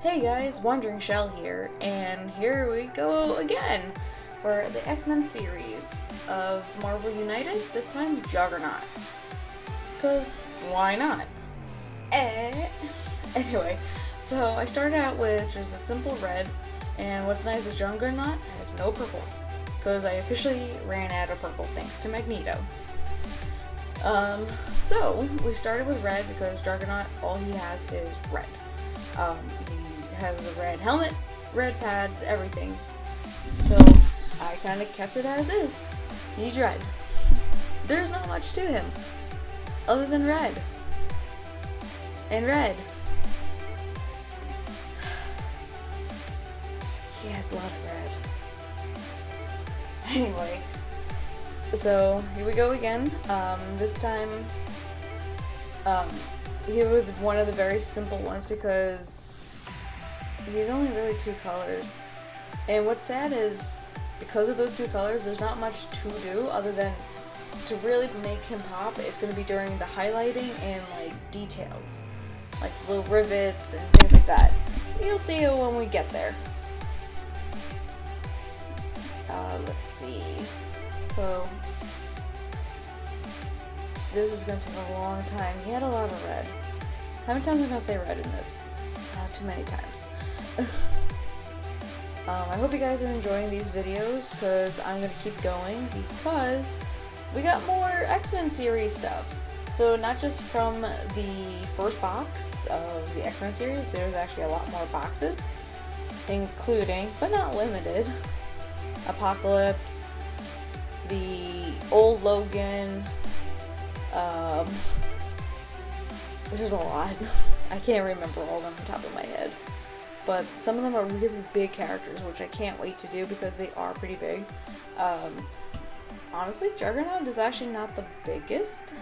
Hey guys, Wandering Shell here, and here we go again for the X-Men series of Marvel United, this time Juggernaut. Because why not? Anyway, so I started out with just a simple red, and what's nice is Juggernaut has no purple, because I officially ran out of purple thanks to Magneto. So we started with red because Juggernaut, all he has is red. He has a red helmet, red pads, everything. So I kind of kept it as is. He's red. There's not much to him other than red. And red. He has a lot of red. Anyway, so here we go again. This time, he was one of the very simple ones because he's only really two colors. And what's sad is, because of those two colors, there's not much to do other than to really make him pop. It's going to be during the highlighting and like details, like little rivets and things like that. You'll see it when we get there. Let's see. So this is going to take a long time. He had a lot of red. How many times am I going to say red in this? Too many times. I hope you guys are enjoying these videos because I'm going to keep going because we got more X-Men series stuff. So not just from the first box of the X-Men series, there's actually a lot more boxes, including, but not limited, Apocalypse, the old Logan, there's a lot. I can't remember all of them on top of my head. But some of them are really big characters, which I can't wait to do because they are pretty big. Honestly, Juggernaut is actually not the biggest.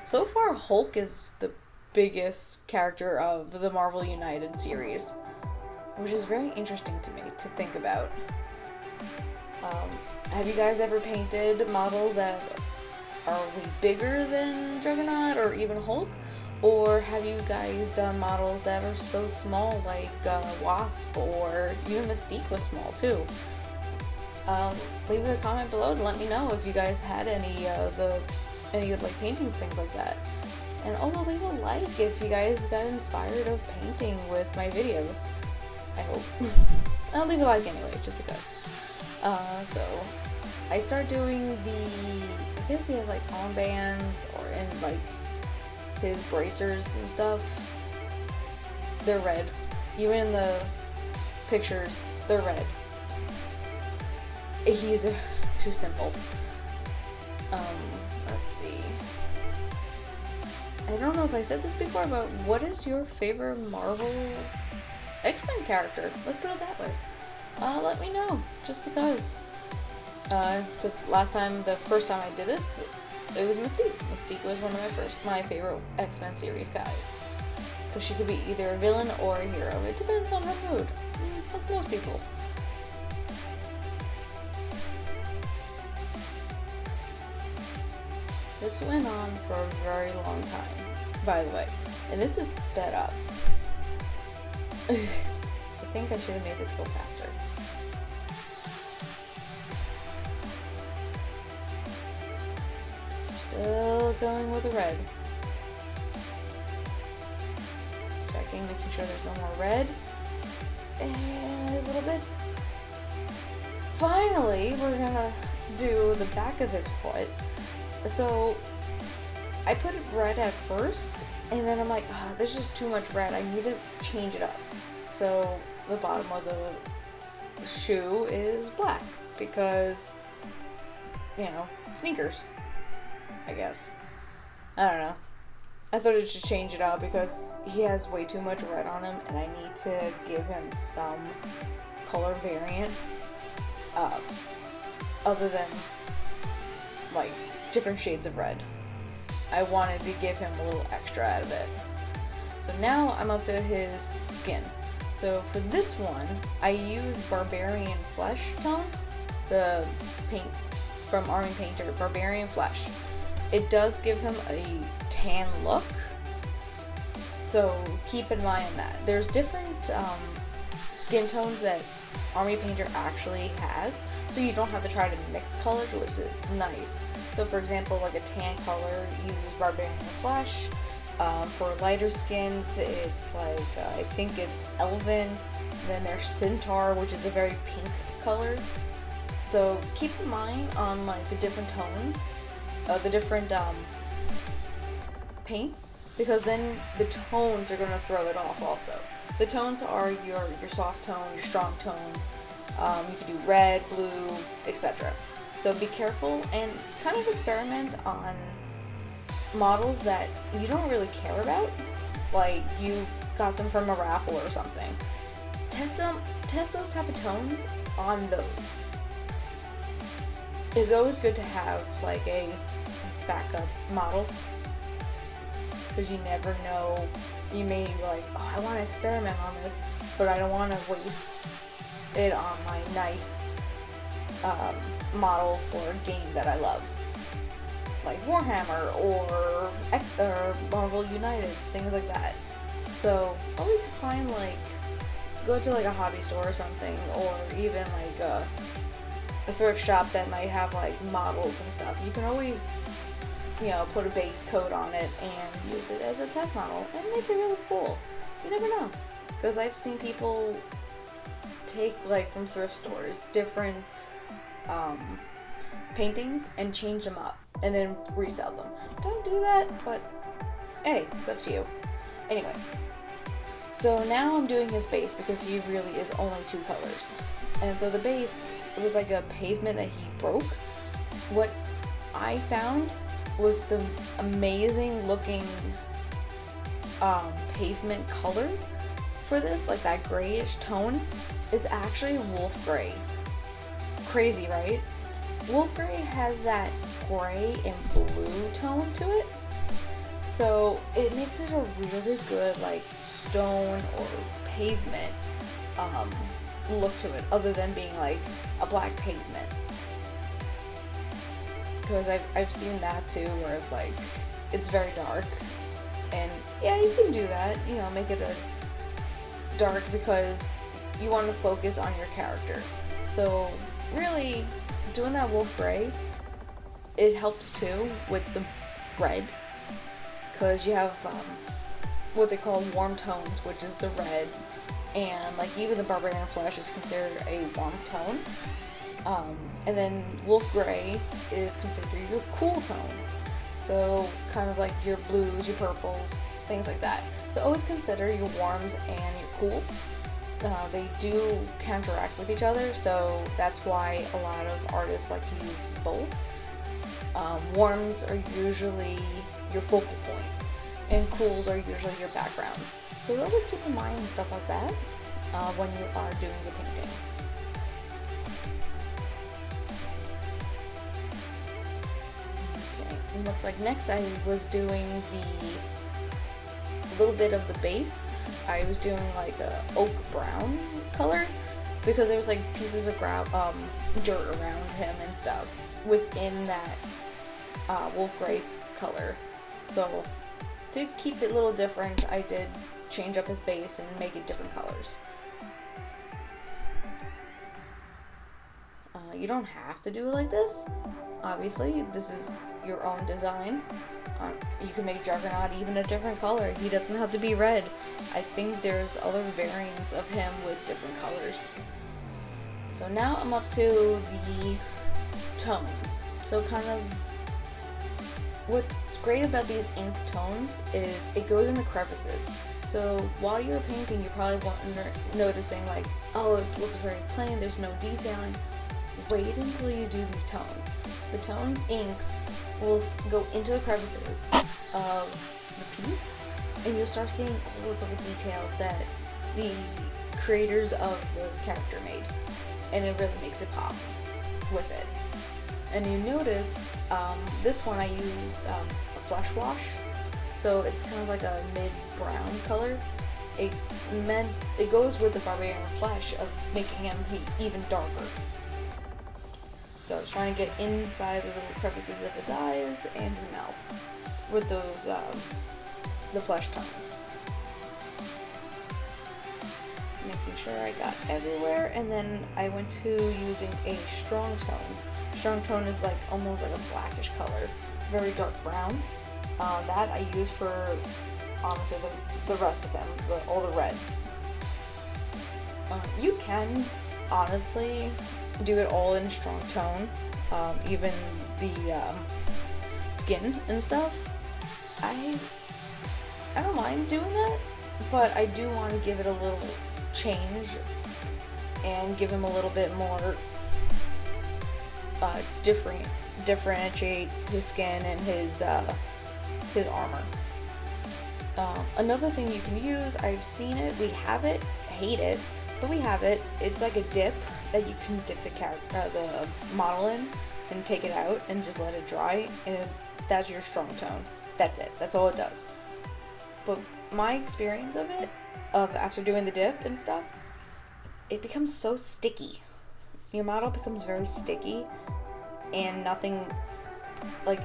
So far, Hulk is the biggest character of the Marvel United series, which is very interesting to me to think about. Have you guys ever painted models that are way bigger than Juggernaut or even Hulk? Or have you guys done models that are so small, like Wasp, or even Mystique was small too? Leave a comment below to let me know if you guys had any like painting things like that. And also leave a like if you guys got inspired of painting with my videos. I hope. I'll leave a like anyway, just because. So I start doing I guess he has like armbands or in like his bracers and stuff. They're red. Even in the pictures, they're red. He's too simple. Let's see. I don't know if I said this before, but what is your favorite Marvel X-Men character? Let's put it that way. Let me know, just because. Because the first time I did this, it was Mystique. Mystique was one of my favorite X-Men series guys. Because she could be either a villain or a hero. It depends on her mood. Like most people. This went on for a very long time, by the way. And this is sped up. I think I should have made this go faster. Still going with the red. Checking, making sure there's no more red. And there's little bits. Finally, we're gonna do the back of his foot. So, I put it red at first, and then I'm like, oh, there's just too much red. I need to change it up. So, the bottom of the shoe is black because, sneakers. I guess. I don't know. I thought it should change it out because he has way too much red on him and I need to give him some color variant other than like different shades of red. I wanted to give him a little extra out of it. So now I'm up to his skin. So for this one, I use Barbarian Flesh tone, the paint from Army Painter, Barbarian Flesh. It does give him a tan look, so keep in mind that. There's different skin tones that Army Painter actually has, so you don't have to try to mix colors, which is nice. So for example, like a tan color, use Barbarian Flesh. For lighter skins, it's like, I think it's Elven, then there's Centaur, which is a very pink color. So keep in mind on like the different tones, the different paints, because then the tones are going to throw it off also. The tones are your soft tone, your strong tone. You can do red, blue, etc. So be careful and kind of experiment on models that you don't really care about, like you got them from a raffle or something. Test those type of tones on those. It's always good to have like a backup model, because you never know, you may be like, oh, I want to experiment on this, but I don't want to waste it on my nice model for a game that I love, like Warhammer or Marvel United, things like that. So always find like, go to like a hobby store or something, or even like a thrift shop that might have like models and stuff. You can always, you know, put a base coat on it and use it as a test model and make it really cool. You never know, because I've seen people take like from thrift stores different paintings and change them up and then resell them. Don't do that, but hey, it's up to you. Anyway, so now I'm doing his base because he really is only 2 colors. And so the base, it was like a pavement that he broke. What I found was the amazing looking pavement color for this, like that grayish tone, is actually wolf gray. Crazy, right? Wolf gray has that gray and blue tone to it, so it makes it a really good like stone or pavement look to it, other than being like a black pavement. Because I've seen that too, where it's like, it's very dark, and yeah, you can do that, you know, make it a dark because you want to focus on your character. So really, doing that wolf gray, it helps too with the red, because you have what they call warm tones, which is the red, and like even the Barbarian Flesh is considered a warm tone. And then wolf gray is considered your cool tone. So kind of like your blues, your purples, things like that. So always consider your warms and your cools. They do counteract with each other, so that's why a lot of artists like to use both. Warms are usually your focal point, and cools are usually your backgrounds. So always keep in mind stuff like that when you are doing your paintings. It looks like next I was doing the little bit of the base. I was doing like a oak brown color, because there was like pieces of dirt around him and stuff within that wolf gray color. So to keep it a little different, I did change up his base and make it different colors. You don't have to do it like this. Obviously, this is your own design. You can make Juggernaut even a different color. He doesn't have to be red. I think there's other variants of him with different colors. So now I'm up to the tones. So kind of what's great about these ink tones is it goes in the crevices. So while you're painting, you're probably noticing like, oh, it looks very plain, there's no detailing. Wait until you do these tones. The tones inks will go into the crevices of the piece, and you'll start seeing all those little details that the creators of those character made, and it really makes it pop with it. And you notice this one I used a flesh wash, so it's kind of like a mid-brown color. It goes with the Barbarian Flesh of making him even darker. So I was trying to get inside the little crevices of his eyes and his mouth with those, the flesh tones. making sure I got everywhere, and then I went to using a strong tone. Strong tone is like almost like a blackish color, very dark brown. That I use for honestly the rest of them, all the reds. You can honestly do it all in strong tone, even the skin and stuff. I don't mind doing that, but I do want to give it a little change and give him a little bit more differentiate his skin and his armor. Another thing you can use, I've seen it, we have it, hate it, but we have it. It's like a dip that you can dip the model in and take it out and just let it dry, and that's your strong tone. That's it. That's all it does. But my experience of it, after doing the dip and stuff, it becomes so sticky. Your model becomes very sticky, and nothing, like,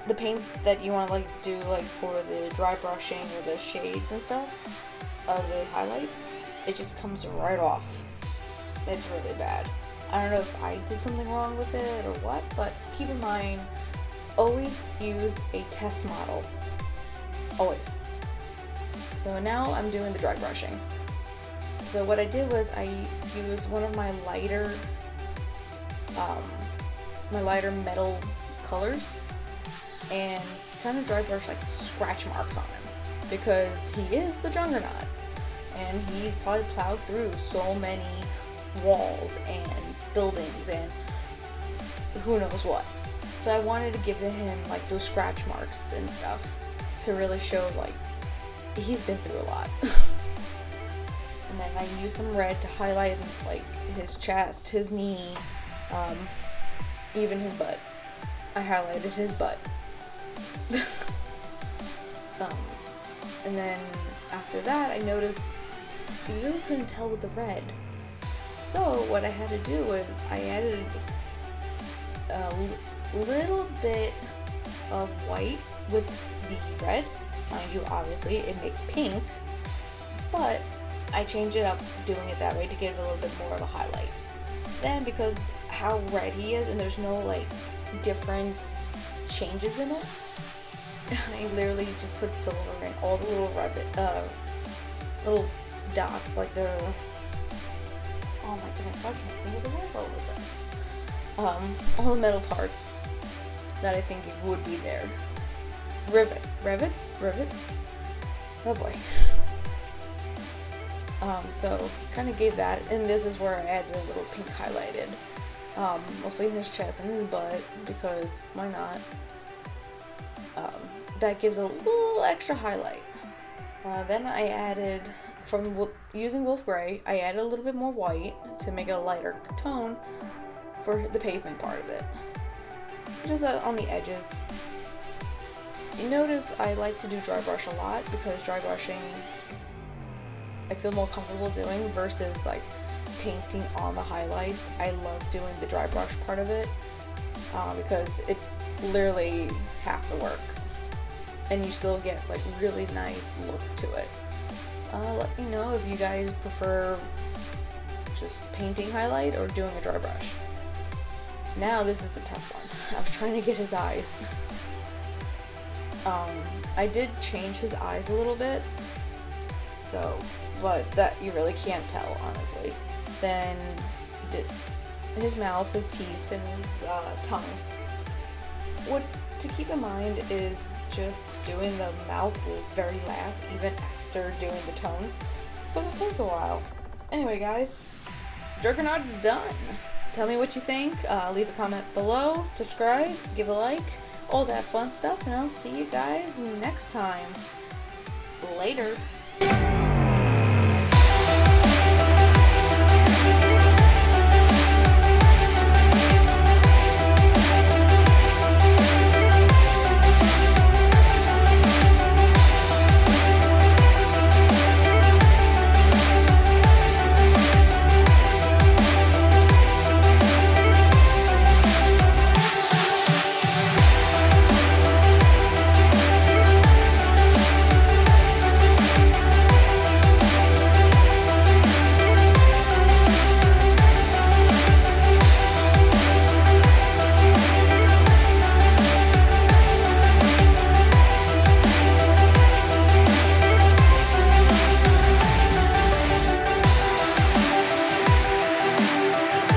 the paint that you want to, like, do, like, for the dry brushing or the shades and stuff, the highlights, it just comes right off. It's really bad. I don't know if I did something wrong with it or what, but keep in mind, always use a test model. Always. So now I'm doing the dry brushing. So what I did was I used one of my lighter metal colors and kind of dry brush like scratch marks on him, because he is the Juggernaut and he's probably plowed through so many walls and buildings and who knows what. So I wanted to give him like those scratch marks and stuff to really show like he's been through a lot. And then I used some red to highlight like his chest, his knee, even his butt. I highlighted his butt. And then after that I noticed you really couldn't tell with the red. So what I had to do was I added a little bit of white with the red. Mind you, obviously it makes pink, but I changed it up doing it that way to give it a little bit more of a highlight. Then because how red he is and there's no like different changes in it, I literally just put silver in all the little little dots, like the, oh my goodness, I can't think of the word, what was it? All the metal parts that I think it would be there. Rivets? Oh boy. So kind of gave that, and this is where I added a little pink highlighted, mostly in his chest and his butt, because why not? That gives a little extra highlight. Then I added, from using Wolf Gray, I added a little bit more white to make it a lighter tone for the pavement part of it, just on the edges. You notice I like to do dry brush a lot, because dry brushing I feel more comfortable doing versus like painting on the highlights. I love doing the dry brush part of it, because it literally half the work and you still get like really nice look to it. Let me know if you guys prefer just painting highlight or doing a dry brush. Now this is the tough one. I was trying to get his eyes. I did change his eyes a little bit, so, but that you really can't tell, honestly. Then did his mouth, his teeth, and his tongue. What to keep in mind is just doing the mouth very last, even after doing the tones, because it takes a while. Anyway, guys, Juggernaut's done. Tell me what you think. Leave a comment below, subscribe, give a like, all that fun stuff, and I'll see you guys next time. Later.